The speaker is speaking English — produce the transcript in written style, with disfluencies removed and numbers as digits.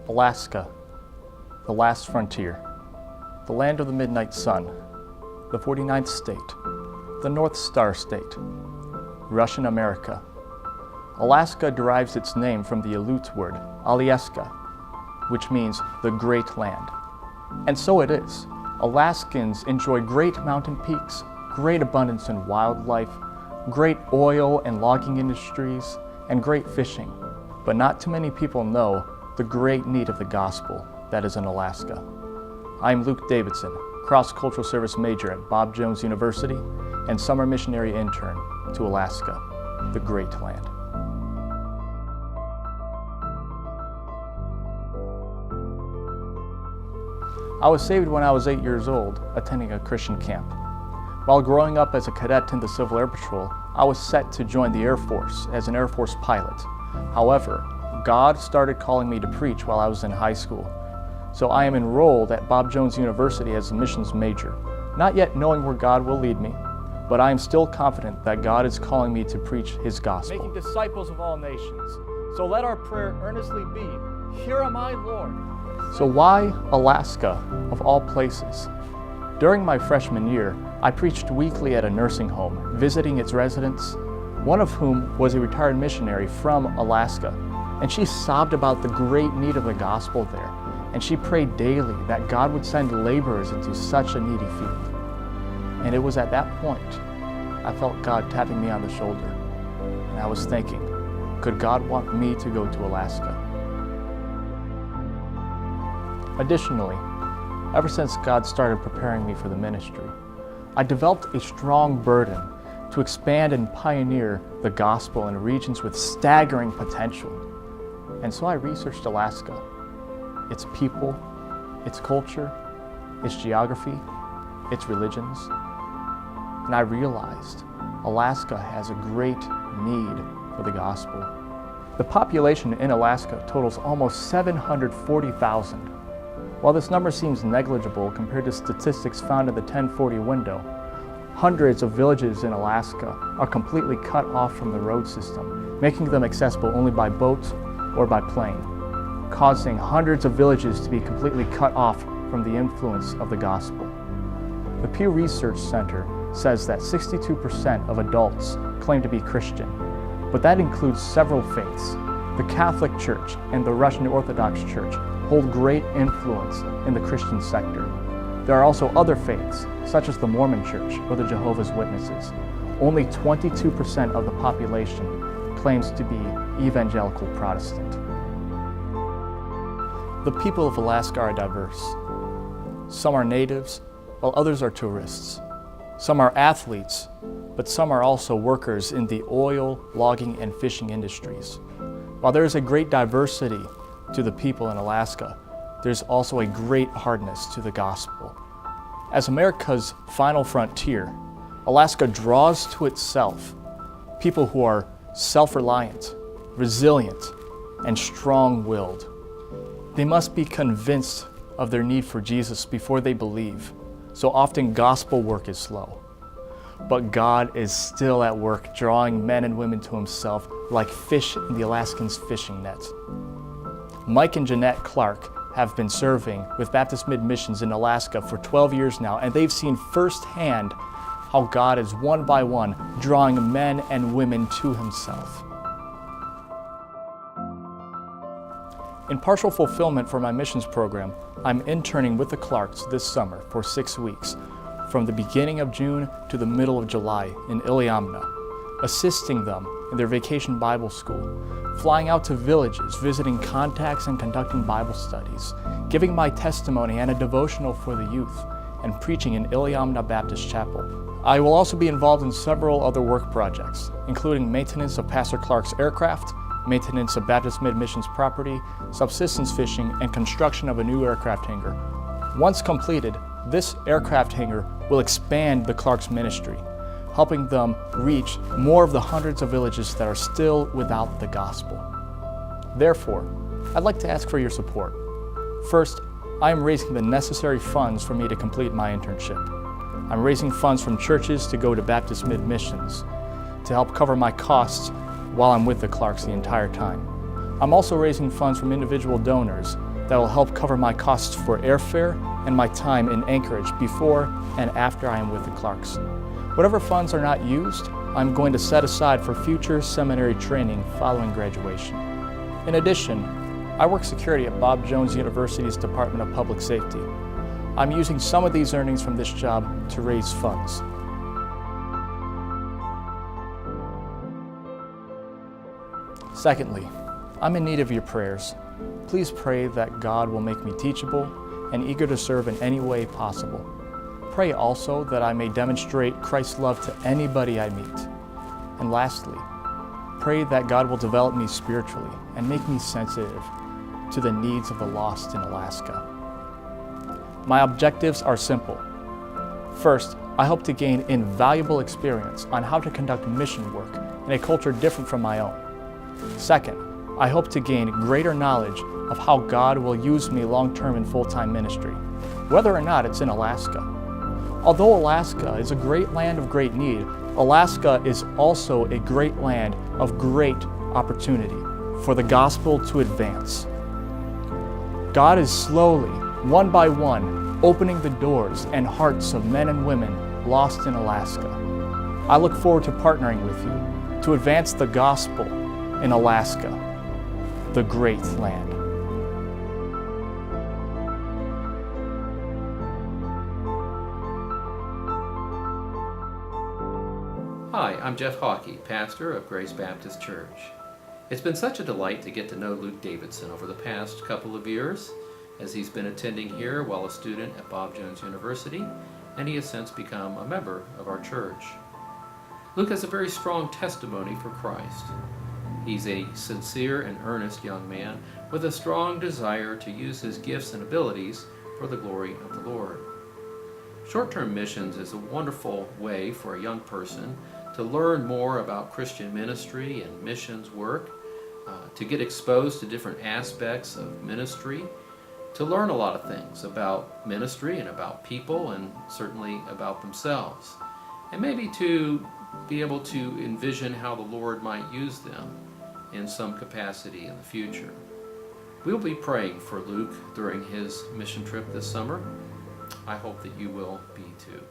Alaska, the last frontier, the land of the midnight sun, the 49th state, the North Star State, Russian America. Alaska derives its name from the Aleut word, Alyeska, which means the great land. And so it is. Alaskans enjoy great mountain peaks, great abundance in wildlife, great oil and logging industries, and great fishing. But not too many people know the great need of the gospel that is in Alaska. I'm Luke Davidson, cross-cultural service major at Bob Jones University and summer missionary intern to Alaska, the great land. I was saved when I was 8 years old, attending a Christian camp. While growing up as a cadet in the Civil Air Patrol, I was set to join the Air Force as an Air Force pilot. However, God started calling me to preach while I was in high school. So I am enrolled at Bob Jones University as a missions major, not yet knowing where God will lead me, but I am still confident that God is calling me to preach His gospel. Making disciples of all nations. So let our prayer earnestly be, "Here am I, Lord." So why Alaska, of all places? During my freshman year, I preached weekly at a nursing home, visiting its residents, one of whom was a retired missionary from Alaska. And she sobbed about the great need of the gospel there. And she prayed daily that God would send laborers into such a needy field. And it was at that point I felt God tapping me on the shoulder. And I was thinking, could God want me to go to Alaska? Additionally, ever since God started preparing me for the ministry, I developed a strong burden to expand and pioneer the gospel in regions with staggering potential. And so I researched Alaska, its people, its culture, its geography, its religions, and I realized Alaska has a great need for the gospel. The population in Alaska totals almost 740,000. While this number seems negligible compared to statistics found in the 1040 window, hundreds of villages in Alaska are completely cut off from the road system, making them accessible only by boat or by plane, causing hundreds of villages to be completely cut off from the influence of the gospel. The Pew Research Center says that 62% of adults claim to be Christian, but that includes several faiths. The Catholic Church and the Russian Orthodox Church hold great influence in the Christian sector. There are also other faiths, such as the Mormon Church or the Jehovah's Witnesses. Only 22% of the population claims to be evangelical Protestant. The people of Alaska are diverse. Some are natives, while others are tourists. Some are athletes, but some are also workers in the oil, logging, and fishing industries. While there is a great diversity to the people in Alaska, there's also a great hardness to the gospel. As America's final frontier, Alaska draws to itself people who are self-reliant, resilient, and strong-willed. They must be convinced of their need for Jesus before they believe, so often gospel work is slow. But God is still at work drawing men and women to Himself like fish in the Alaskan's fishing net. Mike and Jeanette Clark have been serving with Baptist Mid-Missions in Alaska for 12 years now, and they've seen firsthand how God is one by one drawing men and women to Himself. In partial fulfillment for my missions program, I'm interning with the Clarks this summer for 6 weeks, from the beginning of June to the middle of July in Iliamna, assisting them in their vacation Bible school, flying out to villages, visiting contacts and conducting Bible studies, giving my testimony and a devotional for the youth, and preaching in Iliamna Baptist Chapel. I will also be involved in several other work projects, including maintenance of Pastor Clark's aircraft, maintenance of Baptist Mid-Missions property, subsistence fishing, and construction of a new aircraft hangar. Once completed, this aircraft hangar will expand the Clark's ministry, helping them reach more of the hundreds of villages that are still without the gospel. Therefore, I'd like to ask for your support. First, I am raising the necessary funds for me to complete my internship. I'm raising funds from churches to go to Baptist Mid-Missions to help cover my costs while I'm with the Clarks the entire time. I'm also raising funds from individual donors that will help cover my costs for airfare and my time in Anchorage before and after I am with the Clarks. Whatever funds are not used, I'm going to set aside for future seminary training following graduation. In addition, I work security at Bob Jones University's Department of Public Safety. I'm using some of these earnings from this job to raise funds. Secondly, I'm in need of your prayers. Please pray that God will make me teachable and eager to serve in any way possible. Pray also that I may demonstrate Christ's love to anybody I meet. And lastly, pray that God will develop me spiritually and make me sensitive to the needs of the lost in Alaska. My objectives are simple. First, I hope to gain invaluable experience on how to conduct mission work in a culture different from my own. Second, I hope to gain greater knowledge of how God will use me long-term in full-time ministry, whether or not it's in Alaska. Although Alaska is a great land of great need, Alaska is also a great land of great opportunity for the gospel to advance. God is slowly, one by one, opening the doors and hearts of men and women lost in Alaska. I look forward to partnering with you to advance the gospel in Alaska, the great land. Hi, I'm Jeff Hawkey, pastor of Grace Baptist Church. It's been such a delight to get to know Luke Davidson over the past couple of years, as he's been attending here while a student at Bob Jones University, and he has since become a member of our church. Luke has a very strong testimony for Christ. He's a sincere and earnest young man with a strong desire to use his gifts and abilities for the glory of the Lord. Short-term missions is a wonderful way for a young person to learn more about Christian ministry and missions work, to get exposed to different aspects of ministry, to learn a lot of things about ministry and about people and certainly about themselves, and maybe to be able to envision how the Lord might use them in some capacity in the future. We'll be praying for Luke during his mission trip this summer. I hope that you will be too.